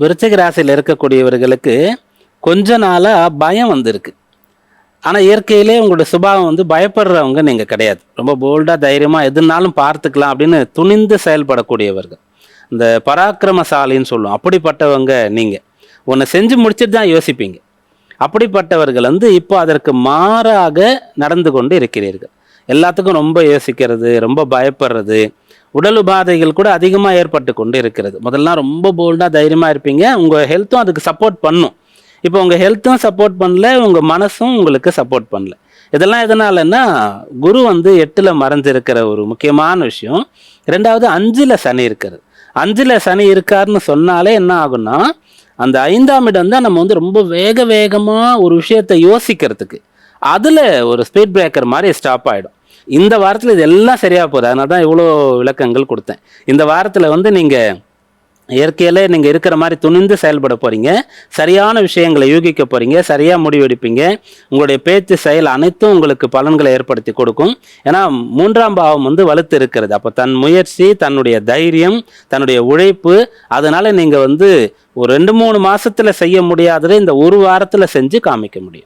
விருச்சிக ராசியில் இருக்கக்கூடியவர்களுக்கு கொஞ்ச நாளா பயம் வந்திருக்கு. ஆனால் இயற்கையிலே உங்களோட சுபாவம் வந்து பயப்படுறவங்க நீங்கள் கிடையாது. ரொம்ப போல்டாக தைரியமாக எதுனாலும் பார்த்துக்கலாம் அப்படின்னு துணிந்து செயல்படக்கூடியவர்கள். இந்த பராக்கிரமசாலின்னு சொல்லுவோம், அப்படிப்பட்டவங்க நீங்கள். ஒன்று செஞ்சு முடிச்சுட்டு தான் யோசிப்பீங்க. அப்படிப்பட்டவர்கள் வந்து இப்போ அதற்கு மாறாக நடந்து கொண்டு இருக்கிறீர்கள். எல்லாத்துக்கும் ரொம்ப யோசிக்கிறது, ரொம்ப பயப்படுறது, உடல் உபாதைகள் கூட அதிகமாக ஏற்பட்டு கொண்டு இருக்கிறது. முதல்லாம் ரொம்ப போல்டாக தைரியமாக இருப்பீங்க, உங்கள் ஹெல்த்தும் அதுக்கு சப்போர்ட் பண்ணும். இப்போ உங்கள் ஹெல்த்தும் சப்போர்ட் பண்ணல, உங்கள் மனசும் உங்களுக்கு சப்போர்ட் பண்ணல. இதெல்லாம் எதனாலன்னா குரு வந்து 8ல் மறைஞ்சிருக்கிற ஒரு முக்கியமான விஷயம். ரெண்டாவது 5ல் சனி இருக்கிறது. 5ல் சனி இருக்காருன்னு சொன்னாலே என்ன ஆகும்னா, அந்த 5ஆம் இடம் தான் நம்ம வந்து ரொம்ப வேகமாக ஒரு விஷயத்தை யோசிக்கிறதுக்கு, அதில் ஒரு ஸ்பீட் பிரேக்கர் மாதிரி ஸ்டாப் ஆகிடும். இந்த வாரத்தில் இது எல்லாம் சரியாக போகுது. அதனால தான் இவ்வளோ விளக்கங்கள் கொடுத்தேன். இந்த வாரத்தில் வந்து நீங்கள் இயற்கையிலே நீங்கள் இருக்கிற மாதிரி துணிந்து செயல்பட போகிறீங்க. சரியான விஷயங்களை யூகிக்க போகிறீங்க. சரியாக முடிவெடுப்பீங்க. உங்களுடைய பேச்சு செயல் அனைத்தும் உங்களுக்கு பலன்களை ஏற்படுத்தி கொடுக்கும். ஏன்னா 3ஆம் பாவம் வந்து வலுத்து இருக்கிறது. அப்போ தன் முயற்சி, தன்னுடைய தைரியம், தன்னுடைய உழைப்பு, அதனால் நீங்கள் வந்து ஒரு 2-3 மாதத்தில் செய்ய முடியாததை இந்த ஒரு வாரத்தில் செஞ்சு காமிக்க முடியும்.